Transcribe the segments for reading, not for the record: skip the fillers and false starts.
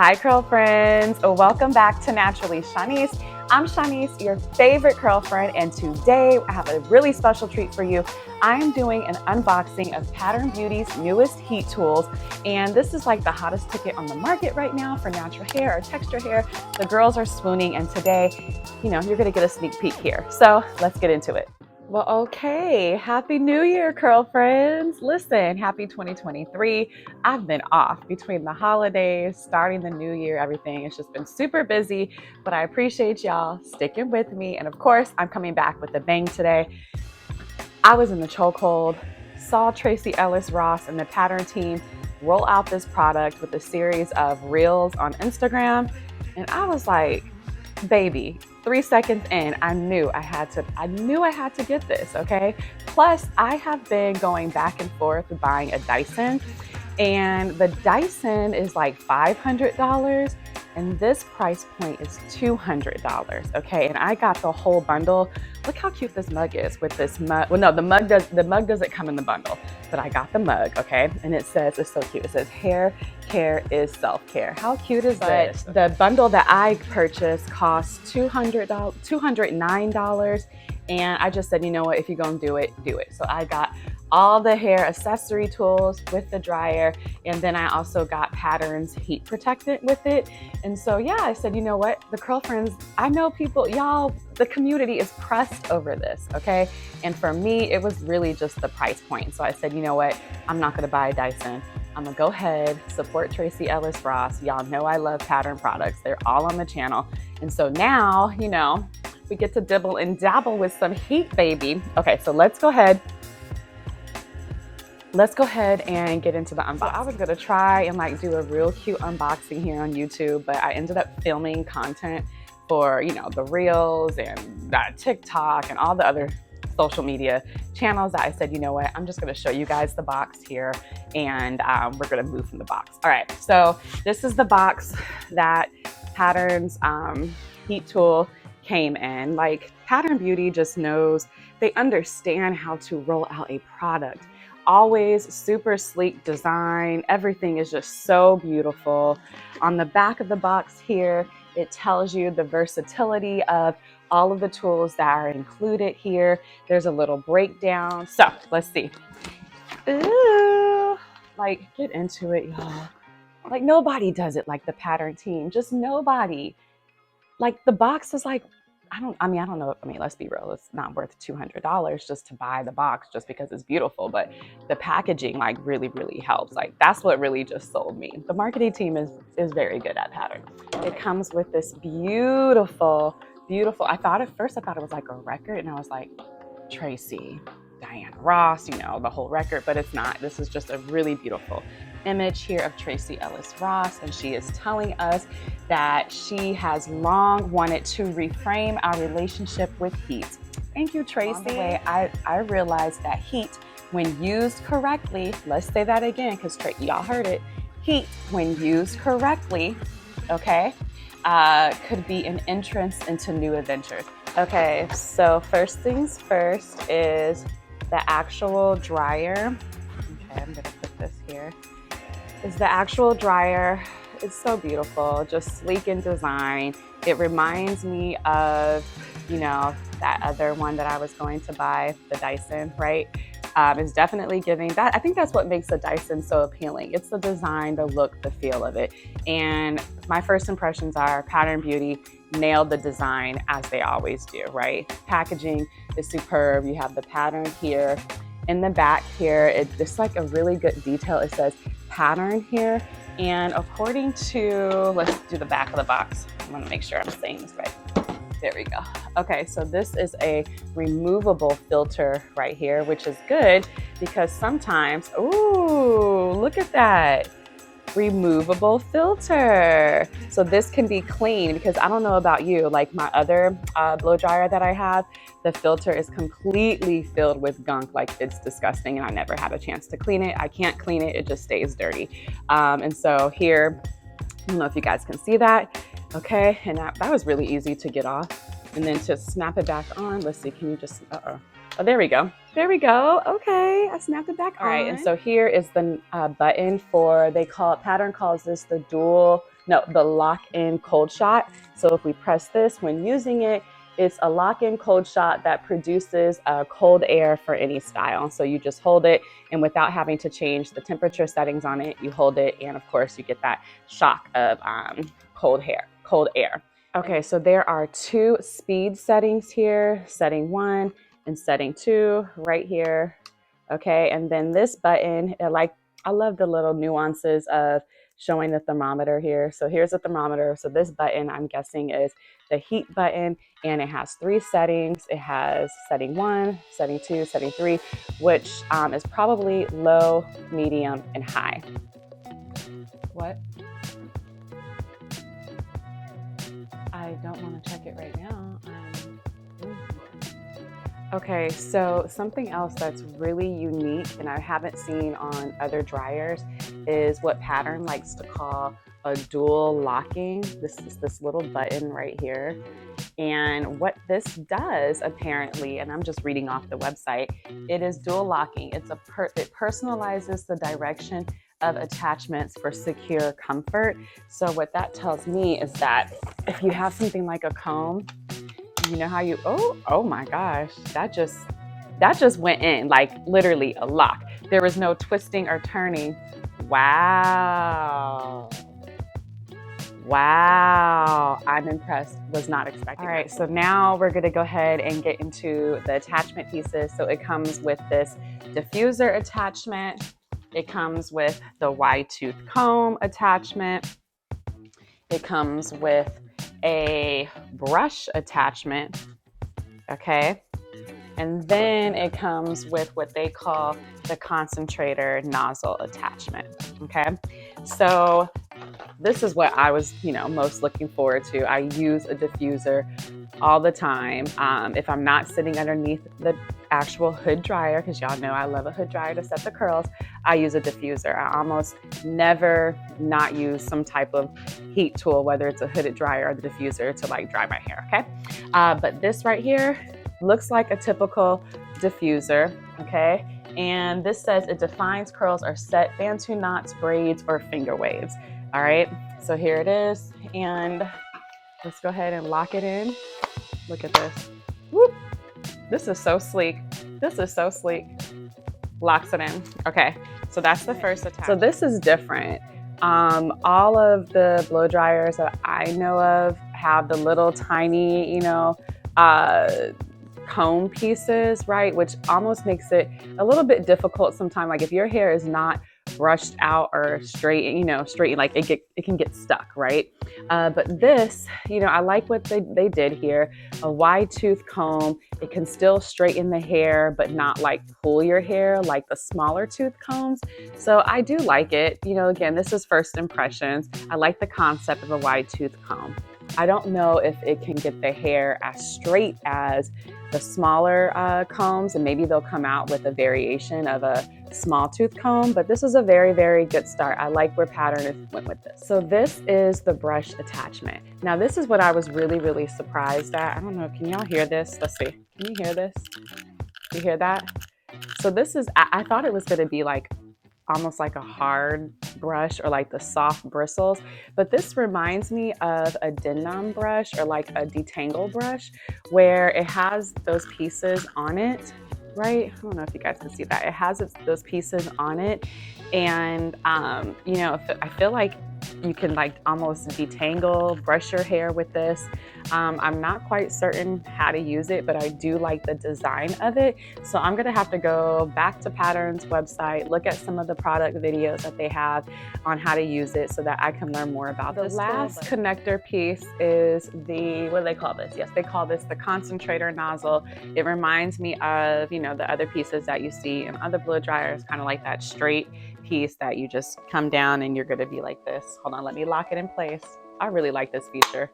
Hi, curl friends. Welcome back to Naturally Shauniece. I'm Shauniece, your favorite curl friend, and today I have a really special treat for you. I'm doing an unboxing of Pattern Beauty's newest heat tools, and this is like the hottest ticket on the market right now for natural hair or texture hair. The girls are swooning, and today, you're gonna get a sneak peek here. So let's get into it. Well, okay. Happy New Year, curl friends. Listen, happy 2023. I've been off between the holidays, starting the new year, everything. It's just been super busy, but I appreciate y'all sticking with me. And of course, I'm coming back with a bang today. I was in the chokehold, saw Tracee Ellis Ross and the Pattern team roll out this product with a series of reels on Instagram. And I was like, baby, 3 seconds in, I knew I had to get this, okay? Plus, I have been going back and forth buying a Dyson, and the Dyson is like $500, and this price point is $200, okay? And I got the whole bundle. Look how cute this mug is with this mug. Well, no, the mug doesn't come in the bundle, but I got the mug, okay? And it says, it's so cute. It says, hair care is self-care. How cute is this? The bundle that I purchased cost $209. And I just said, you know what, if you're gonna do it, do it. So I got all the hair accessory tools with the dryer. And then I also got Pattern's heat protectant with it. And so, yeah, I said, you know what, the curl friends, I know people, y'all, the community is pressed over this, okay? And for me, it was really just the price point. So I said, you know what, I'm not gonna buy a Dyson. I'm gonna go ahead, support Tracee Ellis Ross. Y'all know I love Pattern products. They're all on the channel. And so now, we get to dibble and dabble with some heat, baby. Okay, so let's go ahead and get into the unboxing. So I was gonna try and do a real cute unboxing here on YouTube, but I ended up filming content for, the Reels and TikTok and all the other social media channels that I said, you know what, I'm just gonna show you guys the box here, and we're gonna move from the box. All right, so this is the box that Pattern's heat tool came in. Like, Pattern Beauty just knows, they understand how to roll out a product. Always super sleek design. Everything is just so beautiful. On the back of the box here, it tells you the versatility of all of the tools that are included here. There's a little breakdown. So let's see. Ooh, get into it, y'all. Nobody does it like the Pattern team. Just nobody. The box is I don't know. Let's be real. It's not worth $200 just to buy the box just because it's beautiful. But the packaging really, really helps. That's what really just sold me. The marketing team is very good at Pattern. It comes with this beautiful, beautiful. At first I thought it was like a record, and I was like, Tracee, Dayalla Ross, the whole record, but it's not. This is just a really beautiful image here of Tracee Ellis Ross, and she is telling us that she has long wanted to reframe our relationship with heat. Thank you, Tracee. Along the way, I realized that heat, when used correctly, let's say that again, because y'all heard it, heat, when used correctly, okay, could be an entrance into new adventures. Okay, so first things first is the actual dryer. Okay, I'm gonna put this here. Is the actual dryer. It's so beautiful, just sleek in design. It reminds me of, that other one that I was going to buy, the Dyson, right? It's definitely giving that. I think that's what makes the Dyson so appealing. It's the design, the look, the feel of it. And my first impressions are Pattern Beauty nailed the design, as they always do, right? Packaging is superb. You have the pattern here. In the back here, it's a really good detail. It says Pattern here. And according to, let's do the back of the box. I want to make sure I'm saying this right. There we go. Okay, so this is a removable filter right here, which is good because sometimes, ooh, look at that. Removable filter. So this can be clean, because I don't know about you, my other blow dryer that I have, the filter is completely filled with gunk. It's disgusting, and I never had a chance to clean it. I can't clean it. It just stays dirty. And so here, I don't know if you guys can see that. Okay, and that was really easy to get off. And then to snap it back on, let's see, can you just, oh, there we go. There we go. Okay, I snapped it back on. All right, and so here is the button for, Pattern calls this the dual the lock-in cold shot. So if we press this when using it, it's a lock-in cold shot that produces cold air for any style. So you just hold it, and without having to change the temperature settings on it, you hold it, and of course you get that shock of cold air. Okay, so there are 2 speed settings here, setting 1 and setting 2 right here. Okay, and then this button, I love the little nuances of showing the thermometer here. So here's the thermometer. So this button, I'm guessing, is the heat button, and it has 3 settings. It has setting 1, setting 2, setting 3, which is probably low, medium, and high. What? I don't want to check it right now. Okay, so something else that's really unique and I haven't seen on other dryers is what Pattern likes to call a dual locking. This is this little button right here. And what this does apparently, and I'm just reading off the website, it is dual locking. It personalizes the direction of attachments for secure comfort. So what that tells me is that if you have something like a comb, you know how you, oh my gosh, that just went in, like literally a lock. There was no twisting or turning. Wow. Wow, I'm impressed, was not expecting. All right, so now we're gonna go ahead and get into the attachment pieces. So it comes with this diffuser attachment. It comes with the wide tooth comb attachment. It comes with a brush attachment, okay? And then it comes with what they call the concentrator nozzle attachment, okay? So this is what I was, most looking forward to. I use a diffuser all the time. If I'm not sitting underneath the actual hood dryer, because y'all know I love a hood dryer to set the curls, I use a diffuser. I almost never not use some type of heat tool, whether it's a hooded dryer or the diffuser to like dry my hair, okay? But this right here looks like a typical diffuser, okay? And this says it defines curls or set bantu knots, braids, or finger waves. All right, so here it is, and let's go ahead and lock it in. Look at this. Whoop. This is so sleek. This is so sleek. Locks it in. Okay, so that's the first attachment. So this is different. All of the blow dryers that I know of have the little tiny, comb pieces, right? Which almost makes it a little bit difficult sometimes. Like if your hair is not brushed out or straight, like it can get stuck, right? But this, I like what they did here. A wide tooth comb, it can still straighten the hair, but not like pull your hair like the smaller tooth combs. So I do like it. Again, this is first impressions. I like the concept of a wide tooth comb. I don't know if it can get the hair as straight as the smaller combs, and maybe they'll come out with a variation of a small tooth comb, but this is a very, very good start. I like where Pattern went with this. So this is the brush attachment. Now this is what I was really, really surprised at. I don't know, can y'all hear this? Let's see, can you hear this? You hear that? So this is, I thought it was gonna be like almost like a hard brush or like the soft bristles, but this reminds me of a denim brush or like a detangle brush where it has those pieces on it, right? I don't know if you guys can see that. It has those pieces on it, and I feel like you can like almost detangle, brush your hair with this. I'm not quite certain how to use it, but I do like the design of it. So I'm gonna have to go back to Pattern's website, look at some of the product videos that they have on how to use it so that I can learn more about this. The last connector piece is what do they call this? Yes, they call this the concentrator nozzle. It reminds me of, the other pieces that you see in other blow dryers, kind of like that straight piece that you just come down and you're gonna be like this. Hold on, let me lock it in place. I really like this feature.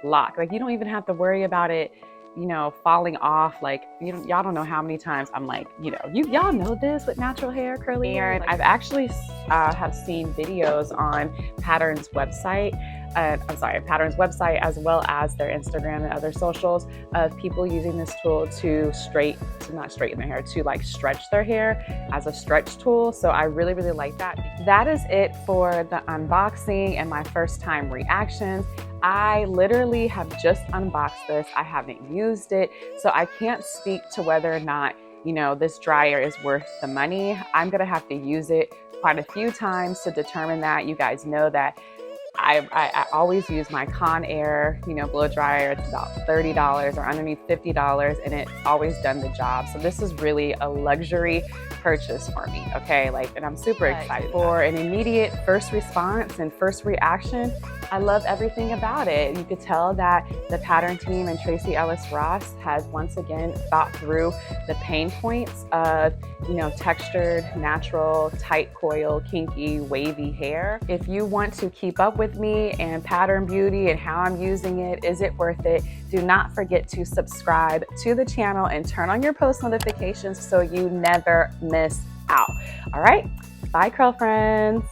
Lock, like you don't even have to worry about it, falling off. Like, y'all don't know how many times I'm like, y'all know this with natural hair, curly hair. And I've actually have seen videos on Pattern's website Pattern's website, as well as their Instagram and other socials, of people using this tool to not straighten their hair, to like stretch their hair as a stretch tool. So I really, really like that. That is it for the unboxing and my first time reactions. I literally have just unboxed this. I haven't used it, so I can't speak to whether or not, you know, this dryer is worth the money. I'm gonna have to use it quite a few times to determine that. You guys know that I always use my Conair, you know, blow dryer. It's about $30 or underneath $50, and it's always done the job. So this is really a luxury purchase for me, okay? Like, and I'm super excited for an immediate first response and first reaction. I love everything about it. You could tell that the Pattern team and Tracee Ellis Ross has once again thought through the pain points of, you know, textured, natural, tight coil, kinky, wavy hair. If you want to keep up with me and Pattern Beauty and how I'm using it, is it worth it? Do not forget to subscribe to the channel and turn on your post notifications so you never miss out. All right, bye, curl friends.